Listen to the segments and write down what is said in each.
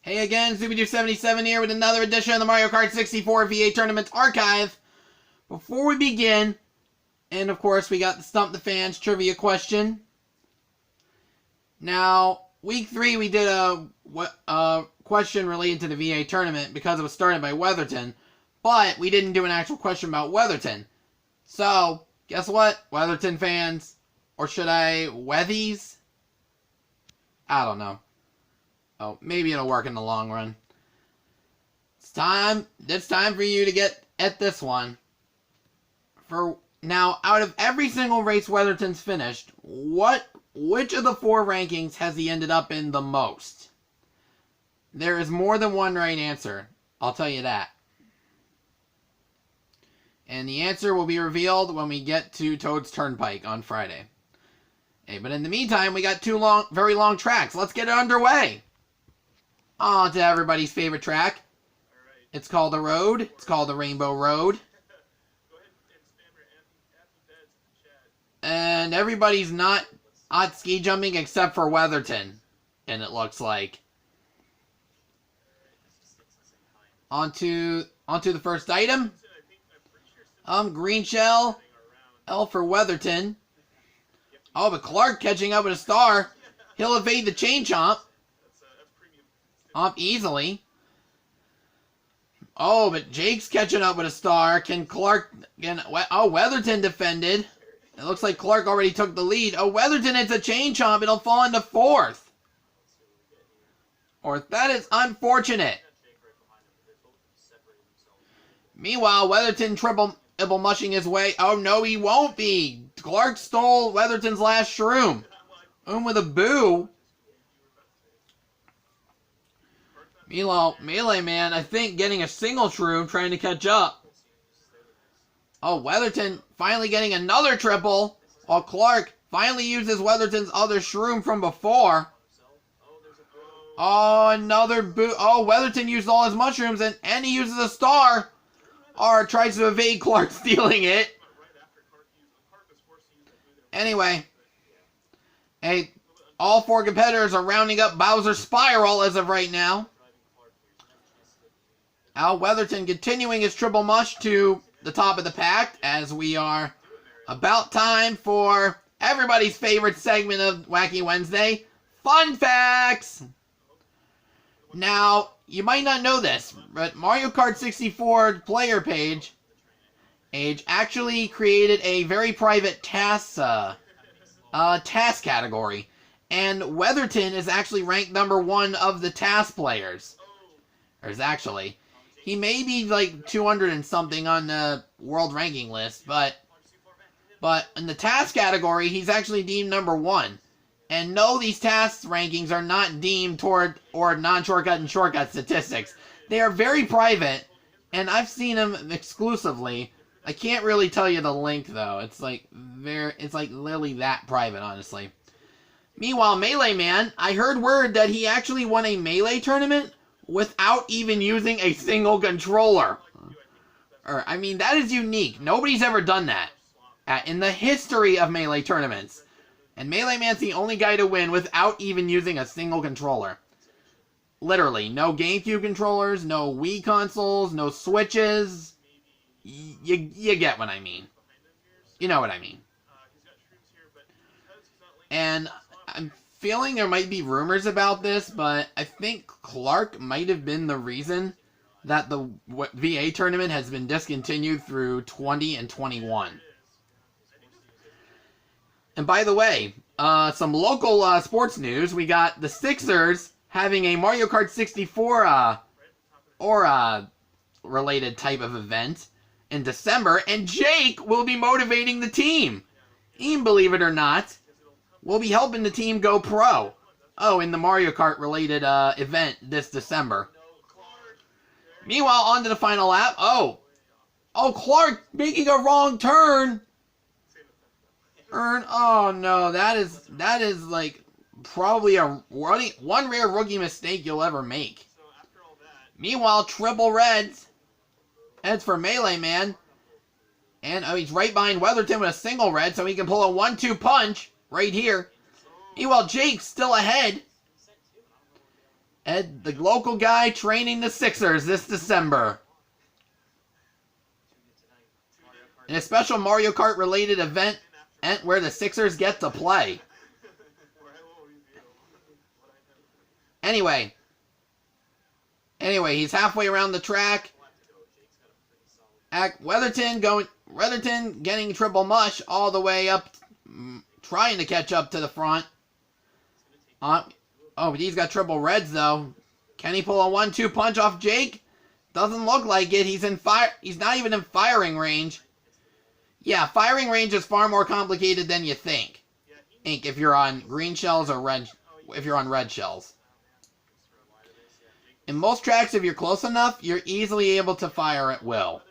Hey again, Zooby-Doo77 here with another edition of the Mario Kart 64 V8 Tournament Archive. Before we begin, and of course we got the Stump the Fans trivia question. Now, week 3 we did a question related to the V8 tournament because it was started by Weatherton, but we didn't do an actual question about Weatherton. So, guess what, Weatherton fans? Or should I Weathies? I don't know. Oh, maybe it'll work in the long run. It's time for you to get at this one. For now, out of every single race Weatherton's finished, which of the 4 rankings has he ended up in the most? There is more than one right answer. I'll tell you that. And the answer will be revealed when we get to Toad's Turnpike on Friday. Hey, but in the meantime, we got 2 very long tracks. Let's get it underway. On to everybody's favorite track. Right. It's called the Road. It's called the Rainbow Road. Go ahead and spam your anti-beds in the chat. And everybody's not hot ski jumping except for Weatherton. And it looks like. On to the first item. Green shell. L for Weatherton. Oh, but Clark catching up with a star. He'll evade the chain chomp. Easily. Oh, but Jake's catching up with a star. Can Clark... Weatherton defended. It looks like Clark already took the lead. Oh, Weatherton hits a chain chomp. It'll fall into 4th. That is unfortunate. Meanwhile, Weatherton triple mushing his way. Oh, no, he won't be. Clark stole Weatherton's last shroom. With a boo. Meanwhile, Melee Man, I think, getting a single shroom, trying to catch up. Oh, Weatherton finally getting another triple, while Clark finally uses Weatherton's other shroom from before. Oh, another boo. Oh, Weatherton used all his mushrooms, and he uses a star. Or tries to evade Clark stealing it. Anyway. Hey, all 4 competitors are rounding up Bowser's Spiral as of right now. Al Weatherton continuing his triple mush to the top of the pack as we are about time for everybody's favorite segment of Wacky Wednesday, Fun Facts! Now, you might not know this, but Mario Kart 64 player page actually created a very private task category, and Weatherton is actually ranked number 1 of the task players. He may be like 200 and something on the world ranking list, but in the task category, he's actually deemed number 1. And no, these task rankings are not deemed toward or non-shortcut and shortcut statistics. They are very private, and I've seen them exclusively. I can't really tell you the link though. It's like literally that private, honestly. Meanwhile, Melee Man, I heard word that he actually won a Melee tournament without even using a single controller. I mean, that is unique. Nobody's ever done that in the history of Melee tournaments. And Melee Man's the only guy to win without even using a single controller. Literally, no GameCube controllers, no Wii consoles, no Switches. You get what I mean. You know what I mean. And I'm feeling there might be rumors about this, but I think Clark might have been the reason that the VA tournament has been discontinued through 20 and 21. And by the way, some local sports news. We got the Sixers having a Mario Kart 64 related type of event in December, and Jake will be motivating the team. Believe it or not, will be helping the team go pro. Oh, in the Mario Kart related event this December. Meanwhile, on to the final lap. Oh, Clark making a wrong turn. Oh no, that is like probably one rare rookie mistake you'll ever make. Meanwhile, triple reds. Heads for Melee Man. And he's right behind Weatherton with a single red, so he can pull a 1-2 punch right here. Meanwhile, Jake's still ahead. Ed, the local guy training the Sixers this December. In a special Mario Kart related event where the Sixers get to play. Anyway, he's halfway around the track. Weatherton getting triple mush all the way up, trying to catch up to the front. But he's got triple reds though. Can he pull a 1-2 punch off Jake? Doesn't look like it. He's not even in firing range. Yeah, firing range is far more complicated than you think. If you're on green shells or if you're on red shells. In most tracks, if you're close enough, you're easily able to fire at will.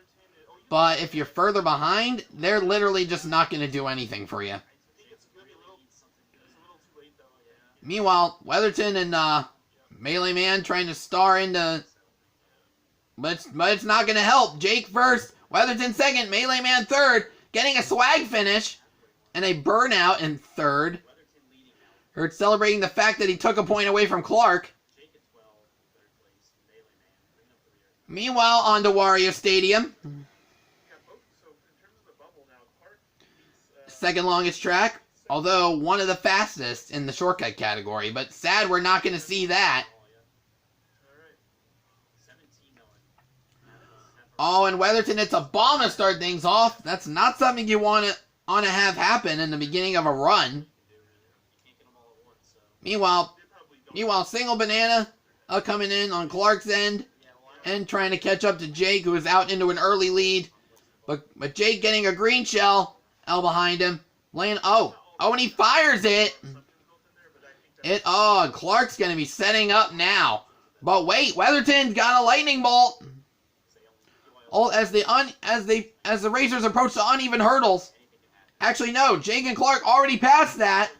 But if you're further behind, they're literally just not going to do anything for you. Meanwhile, Weatherton and Melee Man trying to star into... But it's not going to help. Jake first, Weatherton second, Melee Man third, getting a swag finish, and a burnout in third. Hurt celebrating the fact that he took a point away from Clark. Meanwhile, on to Wario Stadium. Second longest track, although one of the fastest in the shortcut category. But sad we're not going to see that. Oh, and Weatherton, it's a bomb to start things off. That's not something you want to have happen in the beginning of a run. Meanwhile, single banana coming in on Clark's end and trying to catch up to Jake, who is out into an early lead. But Jake getting a green shell out behind him. And he fires it. And Clark's going to be setting up now. But wait, Weatherton's got a lightning bolt. Oh, as the racers approach the uneven hurdles. Actually, no, Jake and Clark already passed that.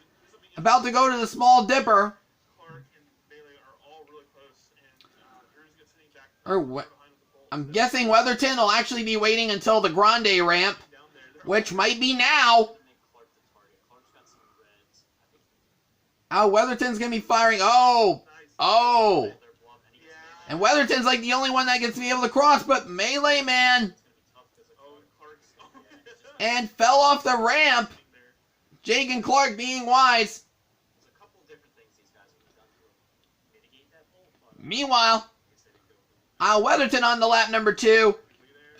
About to go to the small dipper. I'm guessing Weatherton will actually be waiting until the Grande ramp, which might be now. Weatherton's going to be firing. Oh. And Weatherton's like the only one that gets to be able to cross, but Melee Man and fell off the ramp. Jake and Clark being wise. Meanwhile, Weatherton on the lap number 2.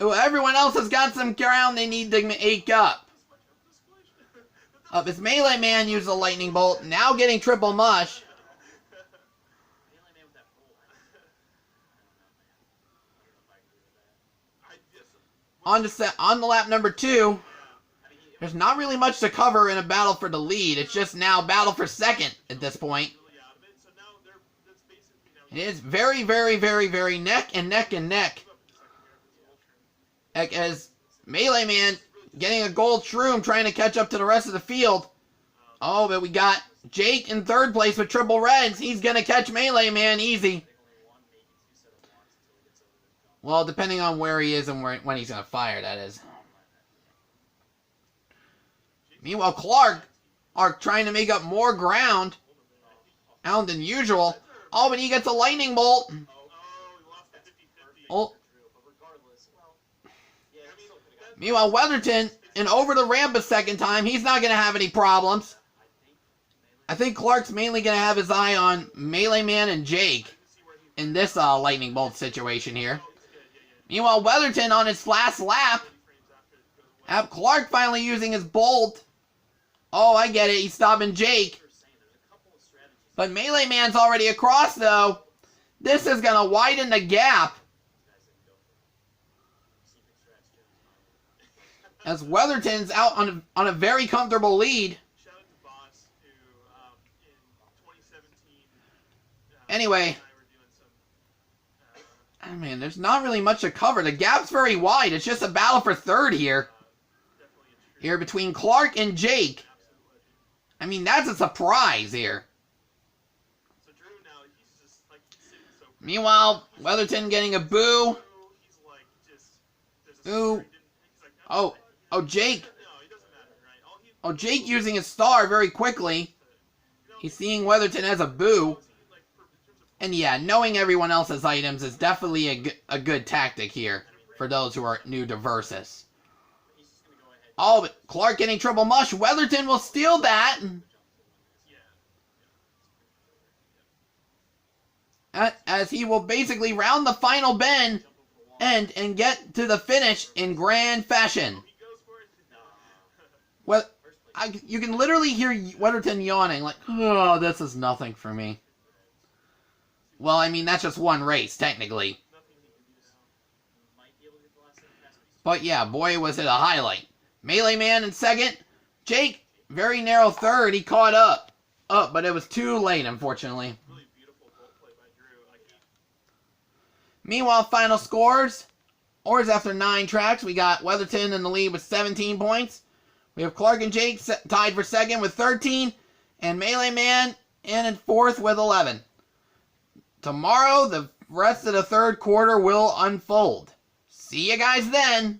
Everyone else has got some ground they need to make up. It's Melee Man used the lightning bolt, now getting triple mush. On the lap number 2, there's not really much to cover in a battle for the lead. It's just now battle for second at this point. It is very, very, very, very neck and neck and neck. As Melee Man getting a gold shroom trying to catch up to the rest of the field. Oh, but we got Jake in third place with triple reds. He's going to catch Melee Man easy. Well, depending on where he is and when he's going to fire, that is. Meanwhile, Clark are trying to make up more ground than usual. Oh, but he gets a lightning bolt. Oh. Meanwhile, Weatherton, and over the ramp a second time, he's not going to have any problems. I think Clark's mainly going to have his eye on Melee Man and Jake in this lightning bolt situation here. Meanwhile, Weatherton on his last lap. Clark finally using his bolt. Oh, I get it. He's stopping Jake. But Melee Man's already across, though. This is going to widen the gap. As Weatherton's out on a very comfortable lead. Anyway. Oh, man, there's not really much to cover. The gap's very wide. It's just a battle for third here. Here between Clark and Jake. I mean, that's a surprise here. Meanwhile, Weatherton getting a boo. Ooh. Oh, Jake. Oh, Jake using his star very quickly. He's seeing Weatherton as a boo. And yeah, knowing everyone else's items is definitely a good tactic here for those who are new to Versus. Oh, but Clark getting triple mush. Weatherton will steal that. As he will basically round the final bend and get to the finish in grand fashion. Well, you can literally hear Weatherton yawning like, oh, this is nothing for me. Well, I mean, that's just one race, technically. But yeah, boy, was it a highlight. Melee Man in second. Jake, very narrow third. He caught up. But it was too late, unfortunately. Meanwhile, final scores. Or after 9 tracks, we got Weatherton in the lead with 17 points. We have Clark and Jake tied for second with 13. And Melee Man in fourth with 11. Tomorrow, the rest of the third quarter will unfold. See you guys then.